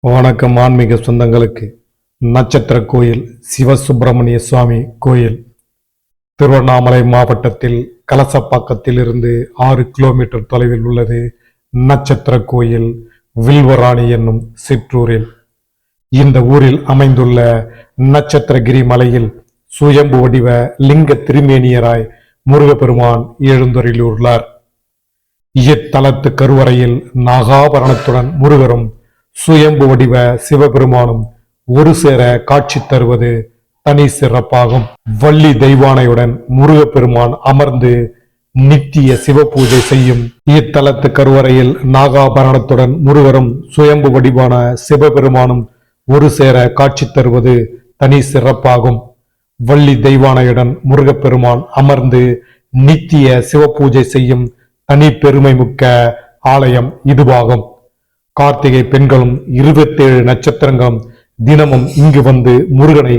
வணக்கம். ஆன்மீக சொந்தங்களுக்கு நட்சத்திர கோயில் சிவசுப்பிரமணிய சுவாமி கோயில் திருவண்ணாமலை மாவட்டத்தில் கலசப்பாக்கத்தில் இருந்து 6 கிலோமீட்டர் தொலைவில் உள்ளது. நட்சத்திர கோயில் வில்வராணி என்னும் சிற்றூரில். இந்த ஊரில் அமைந்துள்ள நட்சத்திரகிரி மலையில் சுயம்பு வடிவ லிங்க திருமேனியராய் முருகப்பெருமான் எழுந்தருளியுள்ளார். இத்தலத்து கருவறையில் நாகாபரணத்துடன் முருகரும் சுயம்பு வடிவ சிவபெருமானும் ஒரு சேர காட்சி தருவது தனி சிறப்பாகும். வள்ளி தெய்வானையுடன் முருகப்பெருமான் அமர்ந்து நித்திய சிவ பூஜை செய்யும் இத்தலத்து கருவறையில் நாகாபரணத்துடன் முருகரும் சுயம்பு வடிவான சிவபெருமானும் ஒரு சேர காட்சி தருவது தனி சிறப்பாகும். வள்ளி தெய்வானையுடன் முருகப்பெருமான் அமர்ந்து நித்திய சிவ பூஜை செய்யும் தனி பெருமை மிக்க ஆலயம் இதுவாகும். கார்த்திகை பெண்களும் 27 நட்சத்திரங்களும் தினமும் இங்கு வந்து முருகனை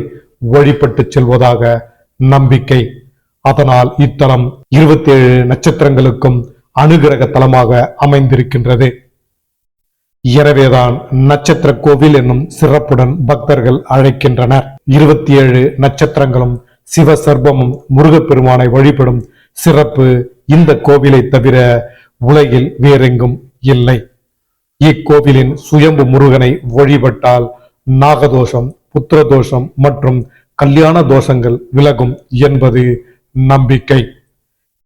வழிபட்டு செல்வதாக நம்பிக்கை. அதனால் இத்தலம் 27 நட்சத்திரங்களுக்கும் அனுகிரக தலமாக அமைந்திருக்கின்றது. எனவேதான் நட்சத்திர கோவில் என்னும் சிறப்புடன் பக்தர்கள் அழைக்கின்றனர். 27 நட்சத்திரங்களும் சிவசர்பமும் முருகப்பெருமானை வழிபடும் சிறப்பு இந்த கோவிலை தவிர உலகில் வேறெங்கும் இல்லை. இக்கோவிலின் சுயம்பு முருகனை வழிபட்டால் நாகதோஷம், புத்திரதோஷம் மற்றும் கல்யாண தோஷங்கள் விலகும் என்பது நம்பிக்கை.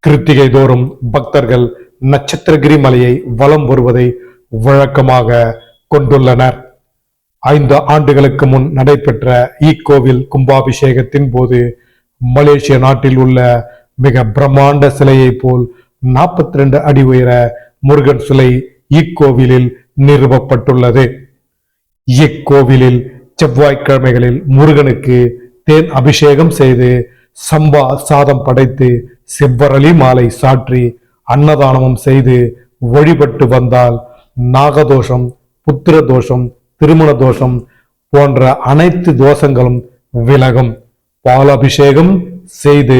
கிருத்திகை தோறும் பக்தர்கள் நட்சத்திரகிரி மலையை வலம் வருவதை வழக்கமாக கொண்டுள்ளனர். 5 ஆண்டுகளுக்கு முன் நடைபெற்ற இக்கோவில் கும்பாபிஷேகத்தின் போது மலேசிய நாட்டில் உள்ள மிக பிரம்மாண்ட சிலையை போல் 42 அடி உயர முருகன் சிலை இக்கோவிலில் நிறுவப்பட்டுள்ளது. இக்கோவிலில் செவ்வாய்க்கிழமைகளில் முருகனுக்கு தேன் அபிஷேகம் செய்து சம்பா சாதம் படைத்து செவ்வரளி மாலை சாற்றி அன்னதானமும் செய்து வழிபட்டு வந்தால் நாகதோஷம், புத்திர தோஷம், திருமண தோஷம் போன்ற அனைத்து தோஷங்களும் விலகும். பால் அபிஷேகம் செய்து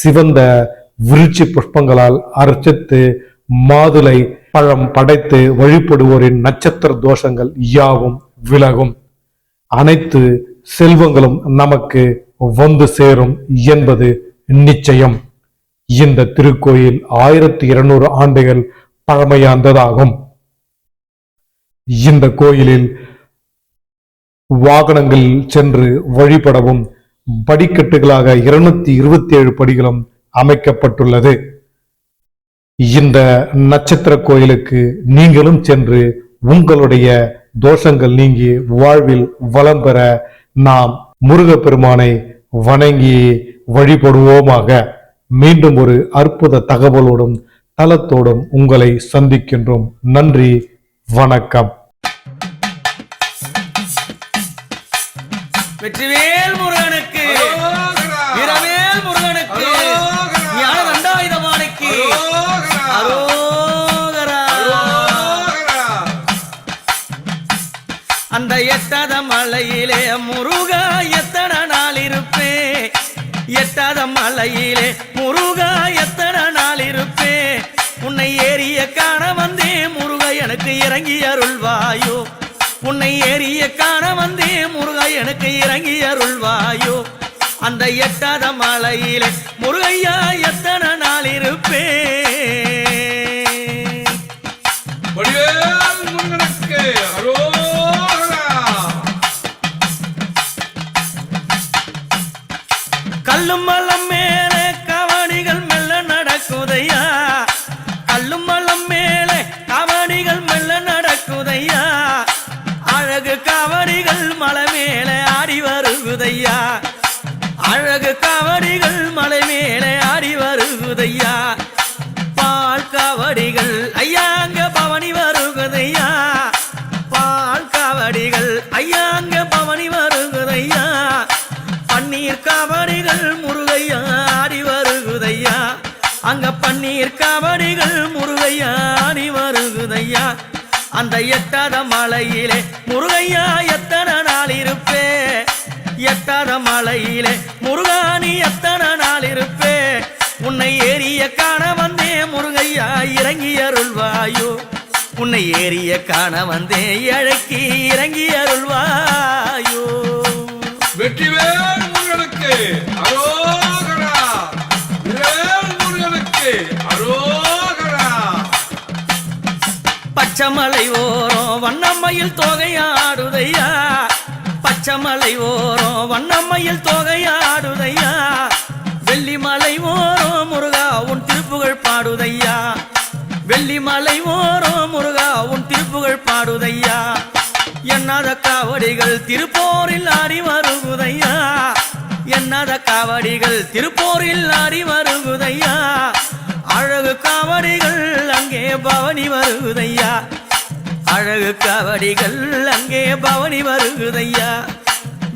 சிவந்த விருட்சி புஷ்பங்களால் அர்ச்சித்து மாதுளை பழம் படைத்து வழிபடுவோரின் நட்சத்திர தோஷங்கள் யாவும் விலகும். அனைத்து செல்வங்களும் நமக்கு வந்து சேரும் என்பது நிச்சயம். இந்த திருக்கோயில் 1200 ஆண்டுகள் பழமையானதாகும். இந்த கோயிலில் வாகனங்கள் சென்று வழிபடவும் படிக்கட்டுகளாக 227 படிகளும் அமைக்கப்பட்டுள்ளது. இந்த நட்சத்திர கோயிலுக்கு நீங்களும் சென்று உங்களுடைய தோஷங்கள் நீங்கி வாழ்வில் வளம் பெற நாம் முருகப்பெருமானை வணங்கி வழிபடுவோமாக. மீண்டும் ஒரு அற்புத தகவலோடும் தலத்தோடும் உங்களை சந்திக்கின்றோம். நன்றி, வணக்கம். வெற்றிவேல் முருகனுக்கு, வீரவேல் முருகனுக்கு, ஞான தண்டாயுதபாணிக்கு அரோகரா. அந்த எட்டாத மலையிலே முருகா எத்தனை நாள் இருப்பே, எட்டாத மலையிலே முருகா எத்தனை நாள் இருப்பே, உன்னை ஏறிய காண வந்தே முருகா எனக்கு இறங்கி அருள்வாயோ, உன்னை ஏறிய காண வந்தே முருகா எனக்கு இறங்கி அருள்வாயோ. அந்த எட்டாத மலையிலே முருகையா எத்தனை நாள் இருப்பே. கல்லும் மலம் மேலே கவனிகள் மெல்ல நடக்குதையா, கல்லும் மலம் மேலே கவனிகள் மெல்ல நடக்குதையா, அழகு கவனிகள் மலை மேலே ஆடி வருகுதையா, அழகு கவடிகள் மலை மேலே ஆடி வருகுதையா, பால் கவடிகள் ஐயாங்க பவனி வருகுதையா, பால் கவடிகள் ஐயாங்க பவனி வருகுதையா, பன்னீர் கவடிகள் முருகையா ஆடி வருகுதையா, அங்க பன்னீர் கவடிகள் முருகையா ஆடி வருகுதையா. அந்த எட்டாத மலையிலே முருகையா எத்தனை நாள் இருப்பே, எட்டாத மலையிலே முருகானி எத்தனை நாள் இருப்பே, உன்னை ஏறிய காண வந்தே முருகையா இறங்கி அருள்வாயோ, உன்னை ஏறிய காண வந்தே இழைக்கு இறங்கி அருள்வாயோ. வெற்றிவேல் முருகனுக்கு அரோகரா, வேல் முருகனுக்கு அரோகரா. பச்சமலை ஓரம் வண்ணம்மையில் தொகையாடுதையா, பச்சமலை ஓரம் வண்ணம்மையில் தொகையாடுதையா, வெள்ளிமலை ஓரம் முருகா உன் திருப்புகழ் பாடுதையா, வெள்ளிமலை ஓரம் முருகா உன் திருப்புகழ் பாடுதையா. எண்ணாத காவடிகள் திருப்போரில் ஆடி வருகுதையா, எண்ணாத காவடிகள் திருப்போரில் ஆடி வருகுதையா, அழகு காவடிகள் அங்கே பவனி வருகுதையா, அழகு காவடிகள் அங்கே பவனி வருகுதையா,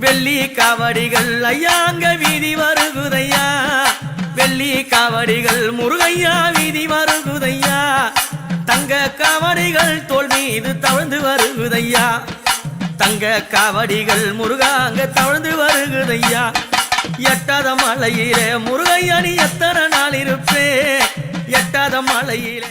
வெள்ளி காவடிகள் ஐயா அங்க வீதி வருகுதையா, வெள்ளி காவடிகள் முருகையா வீதி வருகுதையா, தங்க காவடிகள் தோல் மீது தவழ்ந்து வருகுதையா, தங்க காவடிகள் முருகா அங்க தவழ்ந்து வருகுதையா. எட்டாத மலையிலே முருகையா நீ எத்தனை நாள் இருப்பே, எட்டாத மலையிலே